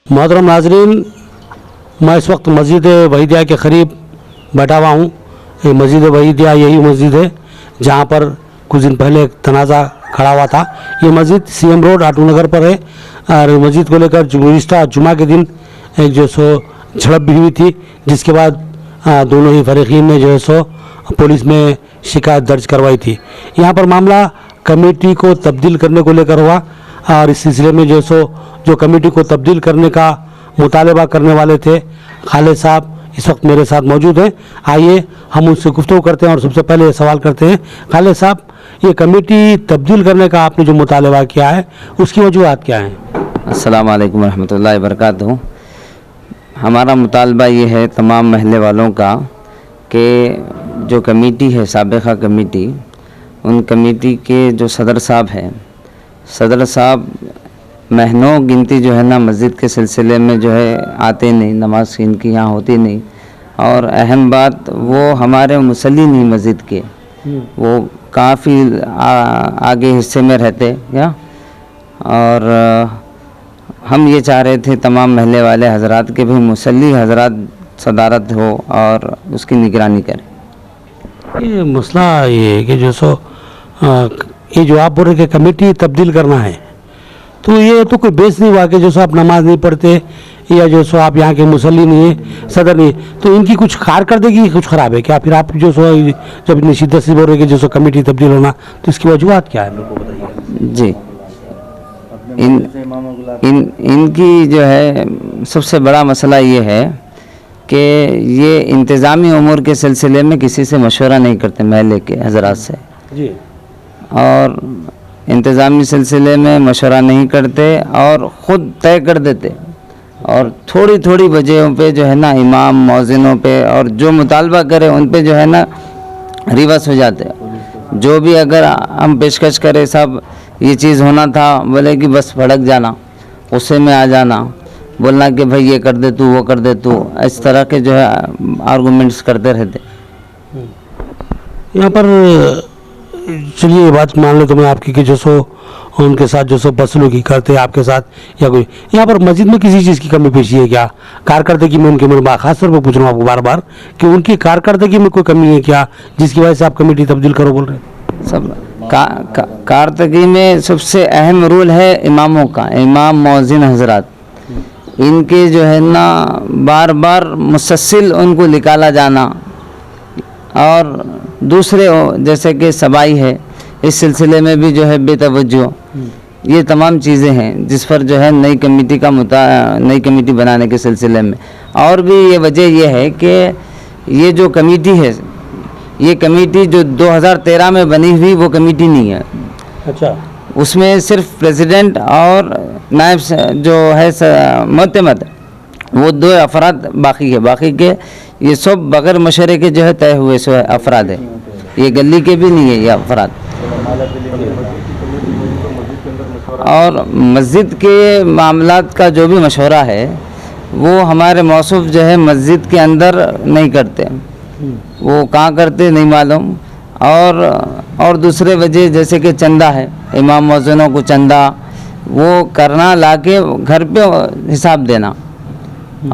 मोहतरम नाजरीन, मैं इस वक्त मस्जिद वहीदिया के करीब बैठा हुआ हूँ। ये मस्जिद वहीदिया यही मस्जिद है जहाँ पर कुछ दिन पहले एक तनाज़ा खड़ा हुआ था। ये मस्जिद सीएम रोड आटू नगर पर है और मस्जिद को लेकर गुज़िश्ता जुमा के दिन एक जो सो झड़प भी हुई थी, जिसके बाद दोनों ही फरीकीन ने जो है सो पुलिस में शिकायत दर्ज करवाई थी। यहाँ पर मामला कमेटी को तब्दील करने को लेकर हुआ और इस सिलसिले में जो कमेटी को तब्दील करने का मुतालबा करने वाले थे खालिद साहब इस वक्त मेरे साथ मौजूद हैं। आइए हम उनसे गुफ्तगू करते हैं और सबसे पहले सवाल करते हैं, खालिद साहब, ये कमेटी तब्दील करने का आपने जो मुतालबा किया है उसकी वजूहात क्या हैं? अस्सलाम वालेकुम रहमतुल्लाहि व बरकातहू। हमारा मुतालबा ये है तमाम महल्ले वालों का कि जो कमेटी है साबिक़ा कमेटी, उन कमेटी के जो सदर साहब हैं, सदर साहब महीनों गिनती जो है ना मस्जिद के सिलसिले में जो है आते नहीं, नमाज इनकी यहाँ होती नहीं, और अहम बात वो हमारे मुसल्ली नहीं मस्जिद के, वो काफ़ी आगे हिस्से में रहते या। और हम ये चाह रहे थे तमाम महल्ले वाले हजरात के भी मुसल्ली हजरात सदारत हो और उसकी निगरानी करें। ये मसला ये है कि ये जो आप बोल रहे कि कमेटी तब्दील करना है, तो ये तो कोई बेस नहीं हुआ कि आप नमाज नहीं पढ़ते या आप यहाँ के मुसल्ली नहीं है, सदर नहीं है, तो इनकी कुछ कारकर्दगी कुछ ख़राब है क्या? फिर आप जब इतनी शिद्दत से बोल रहे कि कमेटी तब्दील होना, तो इसकी वजूहत क्या है मेरे को बताइए। जी, इनकी जो है सबसे बड़ा मसला ये है कि ये इंतज़ामी उमूर के सिलसिले में किसी से मशवरा नहीं करते महल्ले के हजरात से जी, और इंतज़ामी सिलसिले में मशवरा नहीं करते और ख़ुद तय कर देते, और थोड़ी थोड़ी वजहों पे जो है ना इमाम मौज़िनों पे और जो मुतालबा करे उन पे जो है ना रिवर्स हो जाते। जो भी अगर हम पेशकश करें साहब ये चीज़ होना था, बोले कि बस भड़क जाना, गुस्से में आ जाना, बोलना कि भाई ये कर दे तू, वो कर दे तू, इस तरह के जो है आर्गूमेंट्स करते रहते। यहाँ पर चलिए ये बात मान लो तो मैं आपकी कि उनके साथ बदसलूकी करते हैं आपके साथ या कोई, यहाँ पर मस्जिद में किसी चीज़ की कमी पेशी है क्या? कारकर्दगी में उनके मेरे खास तौर पर पूछ रहा हूँ आपको बार बार कि उनकी कारकर्दगी में कोई कमी है क्या जिसकी वजह से आप कमेटी तब्दील करो बोल रहे हैं? सब कारकर्दगी में सबसे अहम रोल है इमामों का, इमाम मौज़िन हजरात, इनके जो है ना बार बार मुसलसल उनको निकाला जाना, और दूसरे जैसे कि सबाई है इस सिलसिले में भी जो है बेतवज्जो, ये तमाम चीज़ें हैं जिस पर जो है नई कमेटी बनाने के सिलसिले में। और भी ये वजह ये है कि ये जो कमेटी है, ये कमेटी जो 2013 में बनी हुई वो कमेटी नहीं है। अच्छा, उसमें सिर्फ प्रेसिडेंट और नायब जो है मोतमद, वो 2 अफराद बाकी है, बाकी के ये सब बगैर मशवरे के जो है तय हुए सो अफराद है, ये गली के भी नहीं है ये अफराद। और मस्जिद के मामलात का जो भी मशवरा है वो हमारे मौसूफ जो है मस्जिद के अंदर नहीं करते, वो कहाँ करते नहीं मालूम। और दूसरे वजह जैसे कि चंदा है, इमाम मौज़िनों को चंदा वो करना, लाके घर पे हिसाब देना,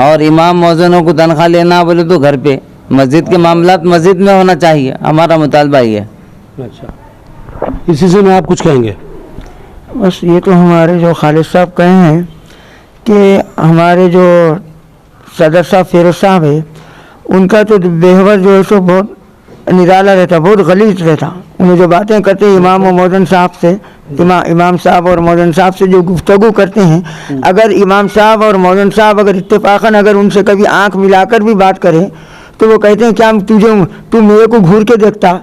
और इमाम मौज़िनों को तनख्वाह लेना बोले तो घर पे। मस्जिद के मामलात मस्जिद में होना चाहिए, हमारा मुतालबा ये है। अच्छा, इसी से मैं आप कुछ कहेंगे? बस ये तो हमारे जो खालिद साहब कहे हैं कि हमारे जो सदर साहब फिरोज साहब है, उनका तो बेहवर जो है सो बहुत निराला रहता, बहुत गलीज रहता। उन्हें जो बातें करते इमाम और मौज़िन साहब से, इमाम साहब और मौज़िन साहब से जो गुफ्तगू करते हैं, अगर इमाम साहब और मौज़िन साहब अगर इत्तेफाकन अगर उनसे कभी आंख मिलाकर भी बात करें तो वो कहते हैं क्या तू मेरे को घूर के देखता।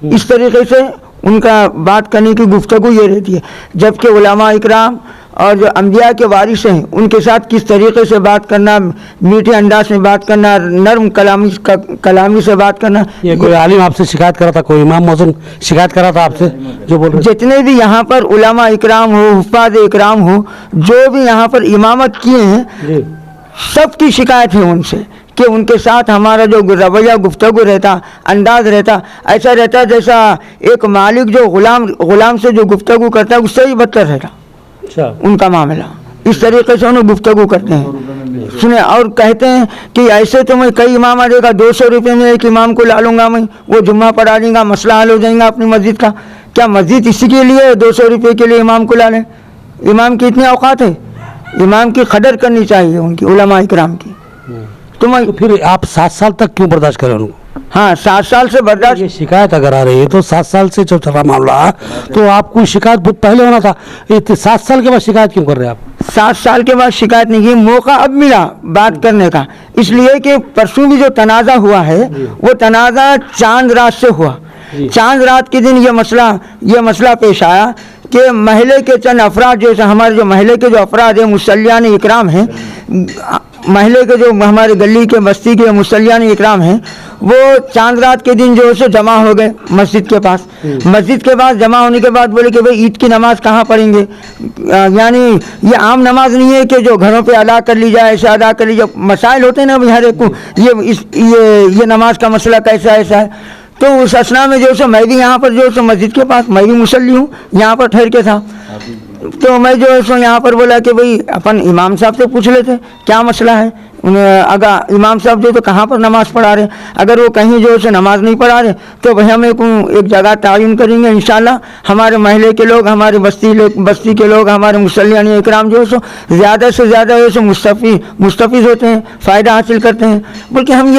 इस तरीके से उनका बात करने की गुफ्तगू ये रहती है। जबकि उलमा इकराम और जो अंबिया के वारिस हैं उनके साथ किस तरीके से बात करना, मीठे अंदाज में बात करना, नरम कलामी से बात करना। ये कोई आलिम आपसे शिकायत करा था, कोई इमाम मौज़िन शिकायत करा था आपसे जो बोल रहे? जितने भी यहाँ पर उलमा इकराम हो, हुफ़ाज़ इकराम हो, जो भी यहाँ पर इमामत किए हैं, सबकी शिकायत है उनसे कि उनके साथ हमारा जो रवैया गुफ्तगू रहता, अंदाज रहता, ऐसा रहता जैसा एक मालिक जो गुलाम से जो गुफ्तगू करता है उससे ही बदतर रहता। अच्छा, उनका मामला اس طریقے سے انہیں گفتگو کرتے ہیں. سنیں, اور کہتے ہیں کہ ایسے تو میں کئی امام آ جائے گا, 200 روپے میں ایک امام کو لا لوں گا میں, وہ جمعہ پڑھا دیں گا, مسئلہ حل ہو جائے گا اپنی مسجد کا. کیا مسجد اسی کے لیے 200 روپے کے لیے امام کو لا لیں؟ امام کی اتنے اوقات ہے, امام کی قدر کرنی چاہیے ان کی, علماء کرام کی. تو میں تو پھر آپ 7 سال تک کیوں برداشت کریں ان کو؟ ہاں 7 سال سے برداشت. یہ شکایت اگر آ رہی ہے تو 7 سال سے جو چل رہا معاملہ تو آپ کو شکایت بہت پہلے ہونا تھا, 7 سال کے بعد شکایت کیوں کر رہے ہیں آپ؟ 7 سال کے بعد شکایت نہیں کی, موقع اب ملا بات کرنے کا, اس لیے کہ پرسوں بھی جو تنازع ہوا ہے وہ تنازع چاند رات سے ہوا. چاند رات کے دن یہ مسئلہ پیش آیا کہ محلے کے چند افراد جو ہمارے جو محلے کے جو افراد ہیں مصلیان اکرام ہیں, محلے کے جو ہمارے گلی کے بستی کے مصلیان اکرام ہیں, وہ چاند رات کے دن جو ہے سو جمع ہو گئے مسجد کے پاس. مسجد کے پاس جمع ہونے کے بعد بولے کہ بھئی عید کی نماز کہاں پڑھیں گے؟ یعنی یہ عام نماز نہیں ہے کہ جو گھروں پہ ادا کر لی جائے, ایسے ادا کر لی جائے. مسائل ہوتے ہیں نا ہر ایک کو, یہ نماز کا مسئلہ کیسا ایسا ہے. تو اس اسنا میں جو سو میں بھی یہاں پر جو سو مسجد کے پاس میں بھی مصلی ہوں, یہاں پر ٹھہر کے تھا. تو میں جو ہے سو یہاں پر بولا کہ بھئی اپن امام صاحب سے پوچھ لیتے کیا مسئلہ ہے. اگر امام صاحب جو تو کہاں پر نماز پڑھا رہے, اگر وہ کہیں جو ہے نماز نہیں پڑھا رہے تو بھئی ہم ایک جگہ تعین کریں گے انشاءاللہ. ہمارے محلے کے لوگ, ہمارے بستی کے لوگ, ہمارے مصلیان اکرام جو ہے سو زیادہ سے زیادہ جو ہے سو مستفیض ہوتے ہیں, فائدہ حاصل کرتے ہیں. بلکہ ہم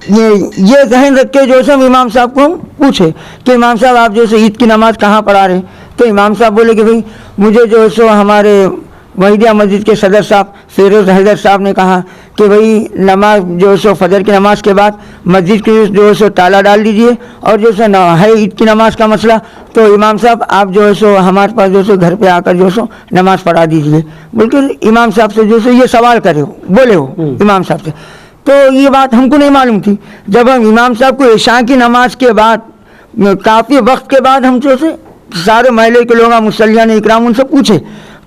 یہ ذہن رکھ کے جو ہے ہم امام صاحب کو پوچھے کہ امام صاحب آپ جو ہے عید کی نماز کہاں پڑھا رہے ہیں. تو امام صاحب بولے کہ بھئی مجھے جو ہے سو ہمارے وحیدیہ مسجد کے صدر صاحب فیروز حیدر صاحب نے کہا کہ بھئی نماز جو ہے سو فجر کی نماز کے بعد مسجد کی جو ہے سو تالا ڈال دیجئے, اور جو ہے ہے عید کی نماز کا مسئلہ تو امام صاحب آپ جو ہے سو ہمارے پاس جو ہے سو گھر پہ آ کر جو ہے سو نماز پڑھا دیجئے. بلکہ امام صاحب سے جو ہے سو یہ سوال بولے ہو امام صاحب سے. تو یہ بات ہم کو نہیں معلوم تھی. جب ہم امام صاحب کو عشاء کی نماز کے بعد کافی وقت کے بعد ہم جو سے سارے محلے کے لوگ مصلیان اکرام ان سے پوچھے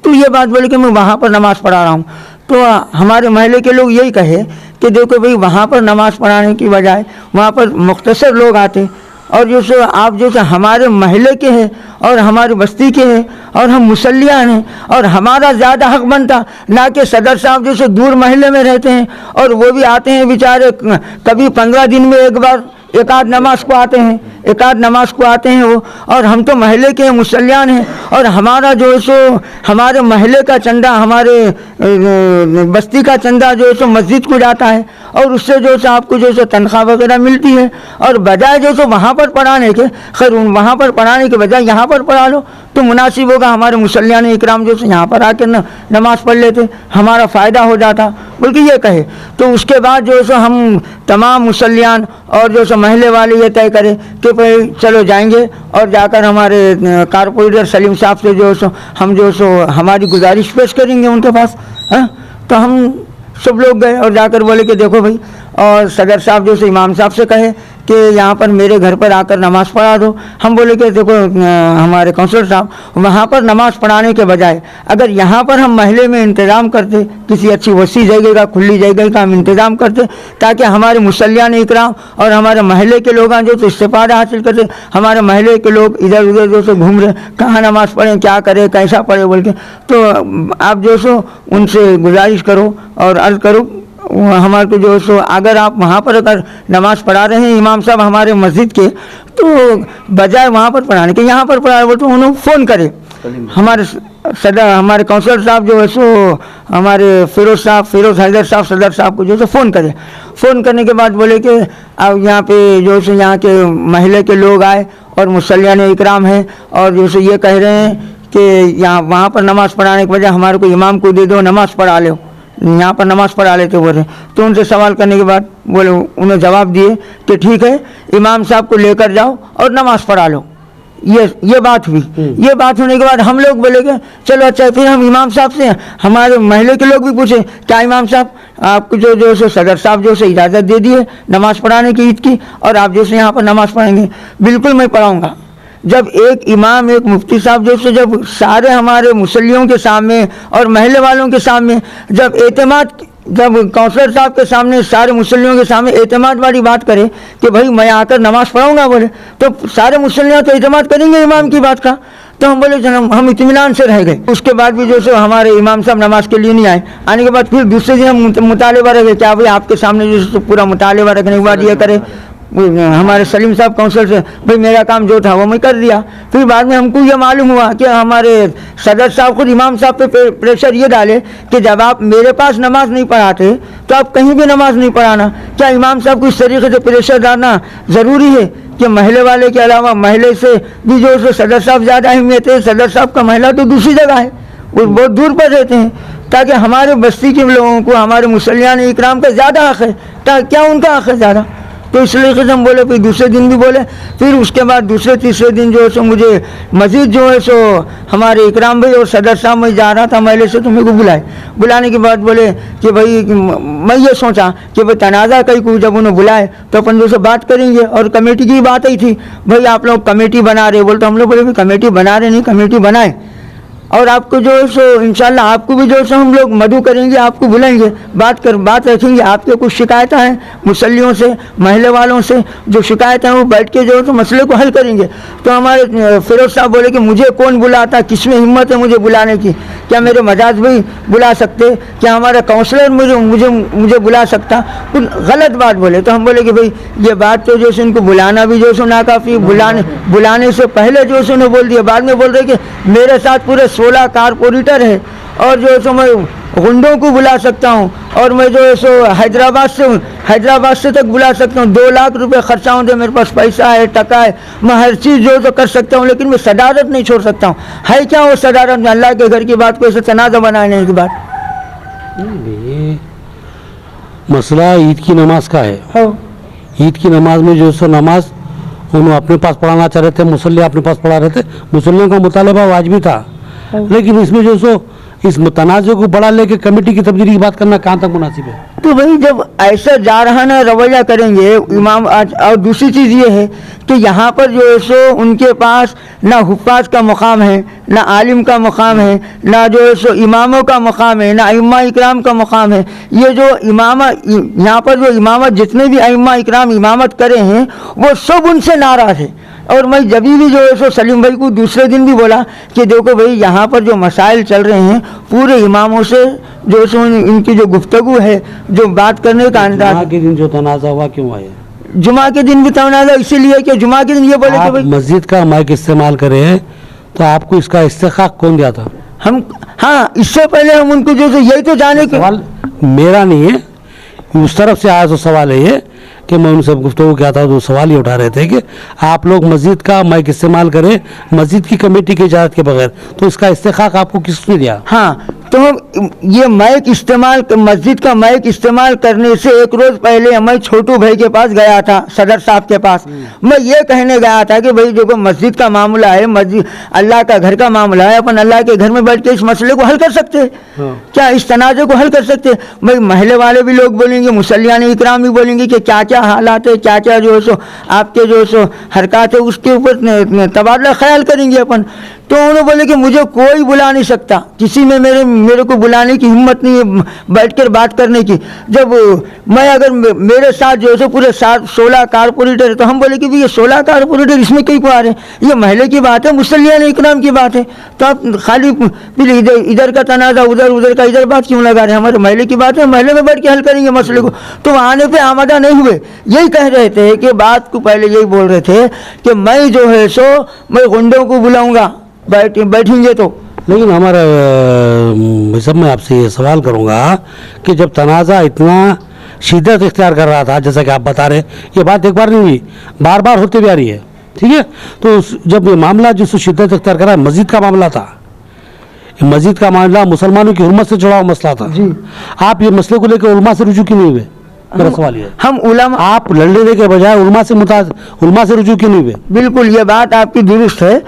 تو یہ بات بولے کہ میں وہاں پر نماز پڑھا رہا ہوں. تو ہمارے محلے کے لوگ یہی کہے کہ دیکھو بھئی وہاں پر نماز پڑھانے کی بجائے وہاں پر مختصر لوگ آتے, اور جو سو آپ جو ہمارے محلے کے ہیں اور ہماری بستی کے ہیں اور ہم مصلیان ہیں, اور ہمارا زیادہ حق بنتا نہ کہ صدر صاحب جو سو دور محلے میں رہتے ہیں اور وہ بھی آتے ہیں بیچارے کبھی 15 دن میں ایک بار ایک آدھ نماز کو آتے ہیں وہ, اور ہم تو محلے کے مصلیان ہیں, اور ہمارا جو ہے سو ہمارے محلے کا چندہ, ہمارے بستی کا چندہ جو ہے سو مسجد کو جاتا ہے, اور اس سے جو ہے آپ کو جو ہے تنخواہ وغیرہ ملتی ہے. اور بجائے جو ہے وہاں پر پڑھانے کے, خیر وہاں پر پڑھانے کے بجائے یہاں پر پڑھا لو تو مناسب ہوگا. ہمارے مصلیان اکرام جو ہے یہاں پر آ کے نماز پڑھ لیتے, ہمارا فائدہ ہو جاتا. بلکہ یہ کہے تو اس کے بعد جو ہے ہم تمام مصلیان اور جو ہے محلے والے یہ طے کرے کہ بھائی چلو جائیں گے, اور جا کر ہمارے کارپوریٹر سلیم صاحب سے جو ہے ہم جو ہے ہماری گزارش پیش کریں گے ان کے پاس. تو ہم سب لوگ گئے اور جا کر بولے کہ دیکھو بھائی, اور صدر صاحب جو ہے امام صاحب سے کہے کہ یہاں پر میرے گھر پر آ کر نماز پڑھا دو. ہم بولے کہ دیکھو ہمارے کونسلر صاحب وہاں پر نماز پڑھانے کے بجائے اگر یہاں پر ہم محلے میں انتظام کرتے, کسی اچھی وسیع جگہ کا, کھلی جگہ کا ہم انتظام کرتے تاکہ ہمارے مصلیان اکرام اور ہمارے محلے کے لوگ جو تو استفادہ حاصل کرتے. ہمارے محلے کے لوگ ادھر ادھر جو سو گھوم رہے, کہاں نماز پڑھیں, کیا کرے, کیسا پڑھے بول کے. تو آپ جو سو ان سے گزارش کرو اور عرض کرو ہمارے کو جو سو اگر آپ وہاں پر اگر نماز پڑھا رہے ہیں امام صاحب ہمارے مسجد کے, تو بجائے وہاں پر پڑھانے کے یہاں پر پڑھا رہے تو انہوں فون کرے. ہمارے کونسلر صاحب جو ہے سو ہمارے فیروز حیدر صاحب صدر صاحب کو جو ہے فون کرے. فون کرنے کے بعد بولے کہ اب یہاں پہ جو ہے یہاں کے محلے کے لوگ آئے اور مصلیان اکرام ہیں, اور جو ہے یہ کہہ رہے ہیں کہ یہاں وہاں پر نماز پڑھانے کی وجہ ہمارے کو امام کو دے دو, نماز پڑھا لو, یہاں پر نماز پڑھا لیتے بول رہے. تو ان سے سوال کرنے کے بعد بولے, انہیں جواب دیے کہ ٹھیک ہے امام صاحب کو لے کر جاؤ اور نماز پڑھا لو. یہ بات ہوئی. یہ بات ہونے کے بعد ہم لوگ بولے کہ چلو اچھا, پھر ہم امام صاحب سے ہمارے محلے کے لوگ بھی پوچھے کیا امام صاحب آپ کو جو ہے صدر صاحب جو ہے اجازت دے دی ہے نماز پڑھانے کی عید کی, اور آپ جو ہے یہاں پر نماز پڑھیں گے؟ بالکل میں پڑھاؤں گا. جب ایک امام ایک مفتی صاحب جو جب سارے ہمارے مصلیوں کے سامنے اور محلے والوں کے سامنے جب जब काउंसलर साहब के सामने सारे मुसल्लियों के सामने एतमाद वाली बात करे कि भाई मैं आकर नमाज पढ़ाऊंगा बोले, तो सारे मुसल्लियाँ तो एतमाद करेंगे इमाम की बात का। तो हम बोले जनाब हम इत्मीनान से रह गए। उसके बाद भी जो सो हमारे इमाम साहब नमाज के लिए नहीं आए। आने के बाद फिर दूसरे दिन हम मुतालिबा रखे, क्या भाई आपके सामने जो सो पूरा मुतालिबा रखने के बाद ये करे हमारे सलीम साहब काउंसिल से, भाई मेरा काम जो था वो मैं कर दिया। फिर बाद में हमको ये मालूम हुआ कि हमारे सदर साहब खुद इमाम साहब पे प्रेशर ये डाले कि जब आप मेरे पास नमाज नहीं पढ़ाते तो आप कहीं भी नमाज नहीं पढ़ाना। क्या इमाम साहब को इस तरीके से प्रेशर डालना ज़रूरी है कि महले वाले के अलावा महले से भी जो है सदर साहब ज़्यादा अहमियत है? सदर साहब का महला तो दूसरी जगह है, वो बहुत दूर पर रहते हैं, ताकि हमारे बस्ती के लोगों को हमारे मुसल्लियान इकराम का ज़्यादा हक़ है। क्या उनका हक़ है ज़्यादा? तो इसलिए कि हम बोले, फिर दूसरे दिन भी बोले। फिर उसके बाद दूसरे तीसरे दिन जो है सो मुझे मज़ीद जो है सो हमारे इकराम भाई और सदर साहब मैं जा रहा था महले से, तो मेरे को बुलाने के बाद बोले कि भाई मैं ये सोचा कि भाई तनाज़ा कहीं को जब उन्हें बुलाए तो अपन जो से बात करेंगे। और कमेटी की बात आई थी, भाई आप लोग कमेटी बना रहे, बोलते हम लोग बोले भाई कमेटी बना रहे नहीं, कमेटी बनाए और आपको जो है सो इंशाल्लाह आपको भी जो है सो हम लोग मदू करेंगे, आपको बुलाएंगे, बात रखेंगे। आपके कुछ शिकायतें हैं मुसल्लियों से, महल्ले वालों से, जो शिकायतें हैं वो बैठ के जो है तो मसले को हल करेंगे। तो हमारे फिरोज साहब बोले कि मुझे कौन बुलाता, किस में हिम्मत है मुझे बुलाने की? क्या मेरे मजाज भाई बुला सकते? क्या हमारा काउंसलर मुझे बुला सकता? कुछ गलत बात बोले। तो हम बोले कि भाई ये बात तो जो है इनको बुलाना भी जो है नाकाफ़ी, बुलाने से पहले जो है उन्हें बोल दिया। बाद में बोल रहे कि मेरे साथ पूरे 16 कारपोरेटर है और जो है सो मैं गुंडों को बुला सकता हूँ और मैं जो है सो हैदराबाद से तक बुला सकता हूँ। 2 लाख रुपए खर्चा होंगे, मेरे पास पैसा है, टका है, मैं हर चीज़ जो है तो कर सकता हूँ, लेकिन मैं सदारत नहीं छोड़ सकता हूँ। है क्या वो सदारत में? अल्लाह के घर की बात को ऐसे तनाज़ा बनाने की बात। ये मसला ईद की नमाज का है। ईद की नमाज में जो सो नमाज उन्होंने अपने पास पढ़ाना चाह रहे थे, मुसल्ले अपने पास पढ़ा रहे थे, मुसल्लियों का मुतालबा वाजिबी था, लेकिन इसमें जो सो इस तनाज़े को बढ़ा लेके कमेटी की तब्दीली की बात करना कहाँ तक मुनासिब है? तो भाई जब ऐसा जारहाना रवैया करेंगे इमाम और दूसरी चीज़ ये है कि यहाँ पर जो है सो उनके पास ना हुफ़ाज़ का मकाम है, ना आलिम का मकाम है, ना जो है सो इमामों का मकाम है, ना अइम्मा इकराम का मकाम है। ये जो यहाँ पर जो इमामत जितने भी अइम्मा इकराम इमामत करे हैं वो सब उनसे नाराज़ है। और मैं जब भी जो है सो सलीम भाई को दूसरे दिन भी बोला कि देखो भाई यहाँ पर जो मसाइल चल रहे हैं पूरे इमामों से जो है सो इनकी जो गुफ्तगू है, जो बात करने का अंदाज। जुमा के दिन जो तनाज़ा हुआ क्यों आया? जुमा के दिन भी तनाज़ा इसीलिए कि जुमा के दिन ये बोले कि भाई मस्जिद का माइक इस्तेमाल करे, तो आपको इसका इस्तेखाक कौन दिया था? हम, हाँ, इससे पहले हम उनको जो यही तो जाने के सवाल मेरा नहीं है, उस तरफ से आया तो सवाल है ये कि मैं उनसे गुफ्तगू किया था तो सवाल ये उठा रहे थे कि आप लोग मस्जिद का माइक इस्तेमाल करें मस्जिद की कमेटी की इजाज़त के बगैर, तो इसका इस्तेखाक आपको किसने दिया? हाँ, तो ये माइक इस्तेमाल मस्जिद का माइक इस्तेमाल करने से एक रोज़ पहले मैं छोटू भाई के पास गया था, सदर साहब के पास। मैं ये कहने गया था कि भाई देखो मस्जिद का मामला है, मस्जिद अल्लाह का घर का मामला है, अपन अल्लाह के घर में बैठ के इस मसले को हल कर सकते हैं। क्या इस तनाज़े को हल कर सकते हैं? भाई महल्ले वाले भी लोग बोलेंगे, मुसल्लियान इकराम भी बोलेंगे कि क्या क्या हालात है, क्या क्या जो है सो आपके जो है सो हरकत है, उसके ऊपर तबादला ख्याल करेंगे अपन। तो उन्होंने बोले कि मुझे कोई बुला नहीं सकता, किसी में मेरे को बुलाने की हिम्मत नहीं है बैठकर बात करने की। जब मैं अगर मेरे साथ जो है पूरे 16 कारपोरेटर है, तो हम बोले कि ये 16 कारपोरेटर इसमें कहीं को आ रहे हैं? ये महल्ले की बात है, मुसल्लियान इकराम की बात है, तो आप खाली इधर का तनाज़ा उधर का इधर बात क्यों लगा रहे हैं? हमारे महल्ले की बात है, महल्ले में बैठ के हल करेंगे मसले को। तो आने पर आमादा नहीं हुए, यही कह रहे थे कि बात को पहले यही बोल रहे थे कि मैं जो है सो मैं गुंडों को बुलाऊंगा, बैठेंगे तो। लेकिन हमारा सब मैं आपसे ये सवाल करूंगा कि जब तनाज़ा इतना शिद्दत इख्तियार कर रहा था, जैसा कि आप बता रहे, ये बात एक बार नहीं हुई, बार बार होती भी आ रही है, ठीक है? तो जब ये मामला जिससे शिद्दत इख्तियार कर रहा है, मस्जिद का मामला था, मस्जिद का मामला मुसलमानों की हुर्मत से जुड़ा हुआ मसला था जी। आप ये मसले को लेकर उलमा से रुजू क्यों नहीं हुए? मेरा सवाल ये, हम उलमा आप लड़ने के बजाय उलमा से रुजू क्यों नहीं हुए? बिल्कुल, ये बात आपकी दुरुस्त है।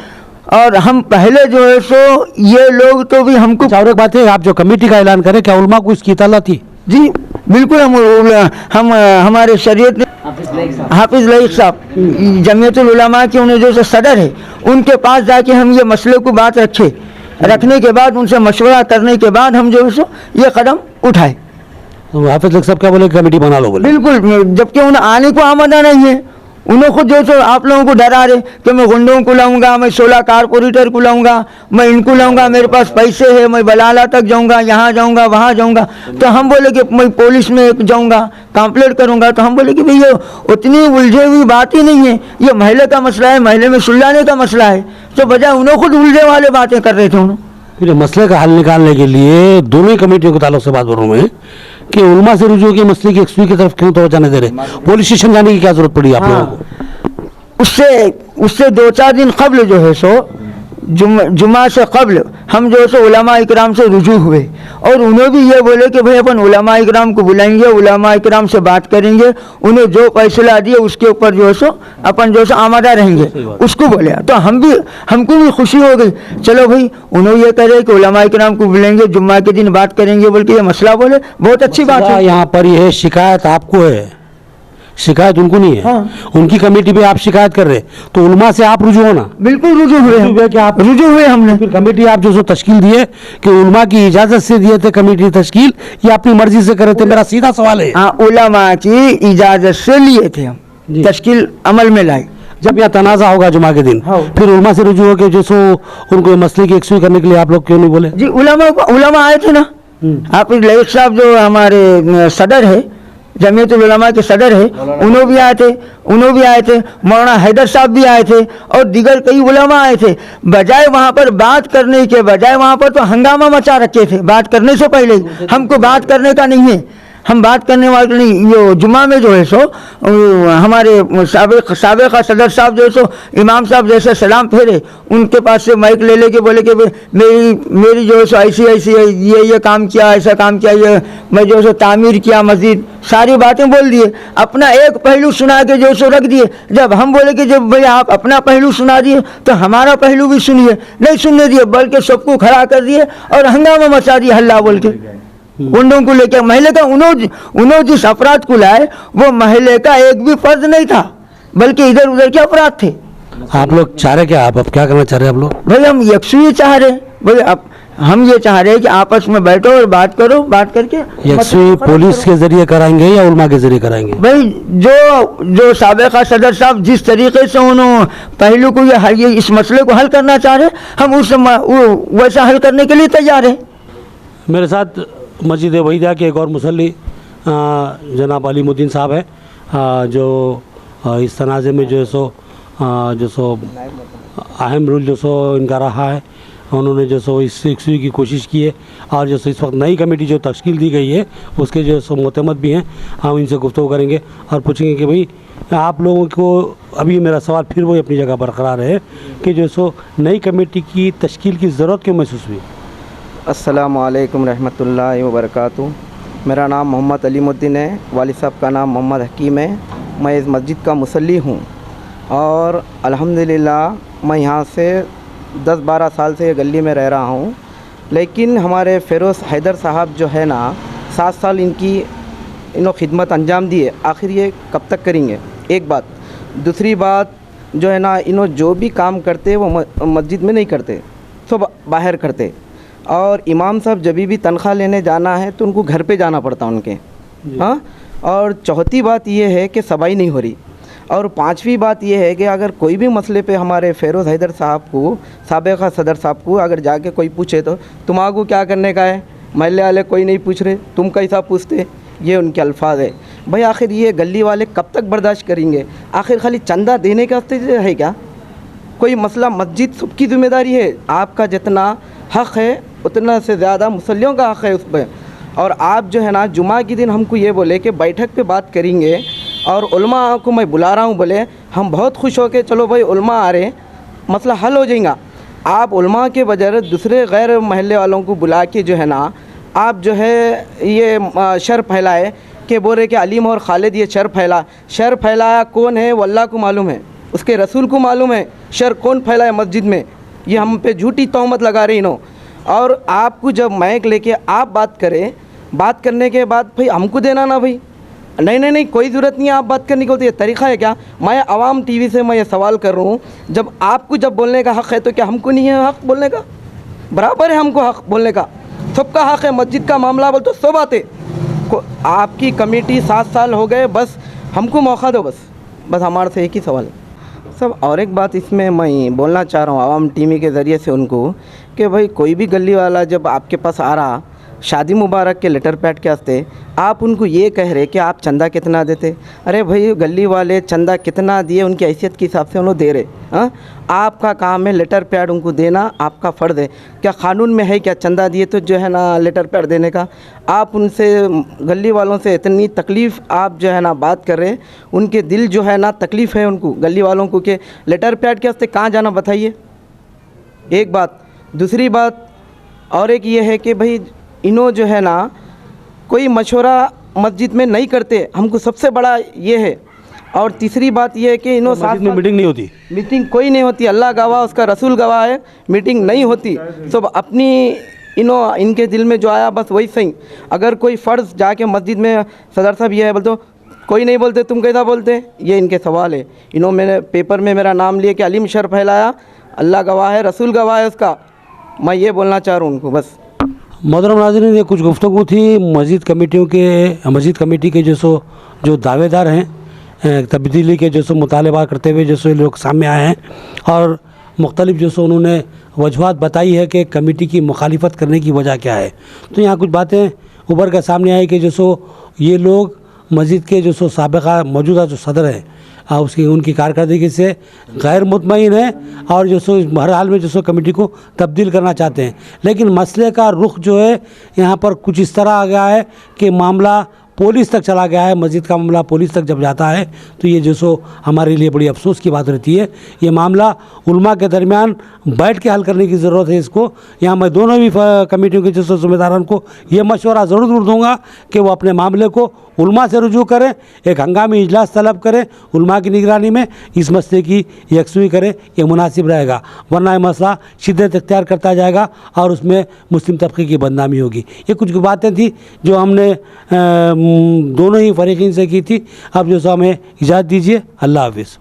और हम पहले जो है सो ये लोग तो भी हमको, और एक बात है, आप जो कमेटी का ऐलान करें, क्या उलमा को इसकी इताला थी? जी बिल्कुल, हम हमारे शरीयत हाफिज लईक साहब जमीयतुल उलमा के उन्हें जो सदर है, उनके पास जाके हम ये मसले को बात रखने के बाद उनसे मशवरा करने के बाद हम जो है सो ये कदम उठाए। तो हाफिज लग साहब क्या बोले, कमेटी बना लो बोले। बिल्कुल, जबकि उन्हें आने को आमदा नहीं है। उन्हें खुद जो सो आप लोगों को डरा रहे कि मैं गुंडों को लाऊंगा, मैं 16 कारपोरेटर को लाऊंगा, मैं इनको लाऊंगा, मेरे पास पैसे है, मैं बलाला तक जाऊंगा, यहाँ जाऊंगा, वहाँ जाऊंगा। तो हम बोले कि मैं पुलिस में जाऊंगा, कंप्लेंट करूंगा। तो हम बोले कि भैया उतनी उलझे हुई बात ही नहीं है, ये महल्ले का मसला है, महल्ले में सुलझाने का मसला है। तो बजाय उन्हें खुद उलझे वाले बातें कर रहे थे उन्होंने। फिर मसले का हल निकालने के लिए दोनों ही कमेटियों के ताल्लुक से बात बोल रहा हूँ मैं कि उलमा से रुजू के मसले की एक्सपी की तरफ क्यों तवज्जो नहीं दे रहे, पुलिस स्टेशन जाने की क्या जरूरत पड़ी आप लोगों को? उससे 2-4 दिन कबल जो है सो जुमा से कबल हम जो है सो उलमा इकराम से रुजू हुए और उन्हें भी ये बोले कि भाई अपन उलमा इकराम को बुलाएंगे, उलमा इकराम से बात करेंगे, उन्हें जो फैसला दिए उसके ऊपर जो है सो अपन जो है सो आमादा रहेंगे, उसको बोले। तो हमको भी खुशी हो गई, चलो भाई उन्हें ये करे कि उलमा इकराम को बुलाएंगे, जुम्मा के दिन बात करेंगे बोल के ये मसला बोले, बहुत अच्छी बात है। यहाँ पर ये शिकायत आपको है, शिकायत उनको नहीं है। हाँ। उनकी कमेटी पे आप शिकायत कर रहे, तो उलमा से आप रुजू होना। बिल्कुल रुजू हुए हम। कि आप रुजू हुए हमने। फिर कमेटी आप जो सो तश्कील दिए कि उलमा की इजाजत से दिए थे कमेटी तश्कील, या अपनी मर्जी से करे थे? मेरा सीधा सवाल है। हाँ, उलमा की इजाजत से लिए थे हम, जी। तश्कील अमल में लाई। जब यहाँ तनाजा होगा जुमा के दिन, हाँ। फिर उलमा से रुजू होकर जो सो उनको ये मसले की एक्सवी करने के लिए आप लोग क्यों नहीं बोले? जी, उलमा आए थे ना। आप लईक साहब जो हमारे सदर है, जमीयतुल उलमा के सदर है, उन्होंने भी आए थे, मौलाना हैदर साहब भी आए थे और दीगर कई उलमा आए थे। बजाय वहाँ पर बात करने के बजाय वहाँ पर तो हंगामा मचा रखे थे। बात करने से पहले हमको बात करने का नहीं है, हम बात करने वाले नहीं। ये जुमा में जो है सो हमारे साबिक सदर साहब जो है सो इमाम साहब जैसे सलाम फेरे, उनके पास से माइक ले लेके बोले कि मेरी जो है सो ऐसी ये काम किया, ऐसा काम किया, ये मैं जो है सो तामीर किया मस्जिद, सारी बातें बोल दिए, अपना एक पहलू सुना के जो है सो रख दिए। जब हम बोले कि जब भैया आप अपना पहलू सुना दिए तो हमारा पहलू भी सुनिए, नहीं सुनने दिए बल्कि सबको खड़ा कर दिए और हंगामा मचा दिया हल्ला बोल के गुंडों को लेकर। महल्ले का उन्होंने जिस अपराध को लाए वो महल्ले का एक भी फर्ज नहीं था, बल्कि इधर उधर के अपराध थे। आप लोग चाह रहे क्या, आप अब क्या करना चाह रहे हैं आप लोग? भाई हम यकसुई चाह रहे, भाई अब हम ये चाह रहे हैं कि आपस में बैठो और बात करो, बात करके यकसुई पुलिस के जरिए कराएंगे या उलमा के जरिए कराएंगे? भाई जो साबिक़ा सदर साहब जिस तरीके से उन्होंने पहलू को ये इस मसले को हल करना चाह रहे, हम उस वैसा हल करने के लिए तैयार हैं। मेरे साथ मस्जिद वहीदा के एक और मुसल्ली जनाब अलीमुद्दीन साहब है, जो इस तनाज़े में जो सो अहम रोल जो सो इनका रहा है। उन्होंने जो सो इस एक्सवी की कोशिश की है और जो सो इस वक्त नई कमेटी जो तश्कील दी गई है उसके जो सो मोतमद भी हैं। हम इनसे गुफ्तगू करेंगे और पूछेंगे कि भाई आप लोगों को, अभी मेरा सवाल फिर वही अपनी जगह बरकरार है कि जो सो नई कमेटी की तश्कील की ज़रूरत क्यों महसूस हुई? अस्सलामु अलैकुम रहमतुल्लाहि व बरकातुहू। मेरा नाम मोहम्मद अलीमुद्दीन है, वालिद साहब का नाम मोहम्मद हकीम है। मैं इस मस्जिद का मुसल्ली हूँ और अल्हम्दुलिल्लाह मैं यहाँ से 10-12 साल से गली में रह रहा हूँ। लेकिन हमारे फ़िरोज़ हैदर साहब जो है ना, 7 साल इन्होंने खिदमत अंजाम दी है, आखिर ये कब तक करेंगे? एक बात। दूसरी बात जो है ना, इन्होंने जो भी काम करते वो मस्जिद में नहीं करते, सब बाहर करते। और इमाम साहब जब भी तनख्वाह लेने जाना है तो उनको घर पे जाना पड़ता उनके। हाँ, और चौथी बात ये है कि सफाई नहीं हो रही। और पांचवी बात ये है कि अगर कोई भी मसले पे हमारे फ़िरोज़ हैदर साहब को, साबिक़ा सदर साहब को अगर जाके कोई पूछे तो तुम्हारा क्या करने का है, महल्ले वाले कोई नहीं पूछ रहे, तुम कैसा पूछते, ये उनके अल्फाज है। भाई आखिर ये गली वाले कब तक बर्दाश्त करेंगे? आखिर खाली चंदा देने का है क्या? कोई मसला, मस्जिद सबकी ज़िम्मेदारी है, आपका जितना हक़ है उतना से ज़्यादा मुसल्लियों का हक़ है उस पर। और आप जो है ना जुमा के दिन हमको ये बोले कि बैठक पे बात करेंगे और उलमा को मैं बुला रहा हूँ, बोले हम बहुत खुश हो के चलो भाई उलमा आ रहे, मसला हल हो जाएगा। आप उलमा के बजाय दूसरे गैर महल्ले वालों को बुला के जो है ना, आप जो है ये शर फैलाए कि बोल रहे कि अलीम और खालिद ये शर फैलाया कौन है वो अल्लाह को मालूम है, उसके रसूल को मालूम है शर कौन फैलाया मस्जिद में। ये हम पे झूठी तहमत लगा रही नो। और आपको जब माइक लेके आप बात करें, बात करने के बाद भाई हमको देना ना भाई, नहीं कोई ज़रूरत नहीं है आप बात करने की। तो ये तरीक़ा है क्या? मैं आवाम टीवी से मैं ये सवाल कर रहा हूँ, जब आपको जब बोलने का हक़ है तो क्या हमको नहीं है हक़ बोलने का? बराबर है हमको हक़ बोलने का, सबका हक़ है। मस्जिद का मामला बोल तो सब आते, آپ کی کمیٹی 7 سال ہو گئے, بس ہم کو موقع دو, بس ہمارے سے ایک ہی سوال ہے سب. اور ایک بات اس میں بولنا چاہ رہا ہوں عوام ٹی وی کے ذریعے سے ان کو, کہ بھائی کوئی بھی گلی والا جب آپ کے پاس آ رہا شادی مبارک کے لیٹر پیڈ کے واسطے, آپ ان کو یہ کہہ رہے کہ آپ چندہ کتنا دیتے. ارے بھائی گلی والے چندہ کتنا دیے ان کی حیثیت کے حساب سے انہوں دے رہے. ہاں, آپ کا کام ہے لیٹر پیڈ ان کو دینا, آپ کا فرض ہے. کیا قانون میں ہے کیا چندہ دیے تو جو ہے نا لیٹر پیڈ دینے کا؟ آپ ان سے گلی والوں سے اتنی تکلیف آپ جو ہے نا بات کر رہے, ان کے دل جو ہے نا تکلیف ہے ان کو گلی والوں کو کہ لیٹر پیڈ کے واسطے کہاں جانا بتائیے. ایک بات. دوسری بات اور ایک یہ ہے کہ بھائی انہوں جو ہے نا کوئی مشورہ مسجد میں نہیں کرتے, ہم کو سب سے بڑا یہ ہے. اور تیسری بات یہ ہے کہ انہوں مسجد میں میٹنگ نہیں ہوتی, میٹنگ کوئی نہیں ہوتی, اللہ گواہ اس کا رسول گواہ ہے, میٹنگ نہیں ہوتی. سب اپنی ان کے دل میں جو آیا بس وہی صحیح. اگر کوئی فرض جا کے مسجد میں صدر صاحب یہ ہے بولتے کوئی نہیں بولتے, تم کیسا بولتے, یہ ان کے سوال ہے. میں نے پیپر میں میرا نام لیے کہ علیم شر پھیلایا, اللہ گواہ ہے رسول گواہ ہے اس کا. میں یہ بولنا چاہ رہا ہوں ان کو بس. محترم ناظرین, یہ کچھ گفتگو تھی مسجد کمیٹی کے جو دعوے دار ہیں تبدیلی کے مطالبہ کرتے ہوئے لوگ سامنے آئے ہیں, اور مختلف انہوں نے وجوہات بتائی ہے کہ کمیٹی کی مخالفت کرنے کی وجہ کیا ہے. تو یہاں کچھ باتیں ابھر کر سامنے آئی کہ یہ لوگ مسجد کے سابقہ موجودہ صدر ہیں ان کی کارکردگی سے غیر مطمئن ہیں, اور ہر حال میں کمیٹی کو تبدیل کرنا چاہتے ہیں. لیکن مسئلے کا رخ جو ہے یہاں پر کچھ اس طرح آ گیا ہے کہ معاملہ پولیس تک چلا گیا ہے. مسجد کا معاملہ پولیس تک جب جاتا ہے تو یہ ہمارے لیے بڑی افسوس کی بات رہتی ہے. یہ معاملہ علماء کے درمیان بیٹھ کے حل کرنے کی ضرورت ہے. اس کو یہاں میں دونوں بھی کمیٹیوں کے ذمہ داران کو یہ مشورہ ضرور دوں گا کہ وہ اپنے معاملے کو علماء سے رجوع کریں, ایک ہنگامی اجلاس طلب کریں علماء کی نگرانی میں, اس مسئلے کی یکسوئی کریں, یہ مناسب رہے گا. ورنہ یہ مسئلہ شدت اختیار کرتا جائے گا اور اس میں مسلم طبقے کی بدنامی ہوگی. یہ کچھ باتیں تھیں جو ہم نے دونوں ہی فریقین سے کی تھی. اب ہمیں اجازت دیجیے, اللہ حافظ.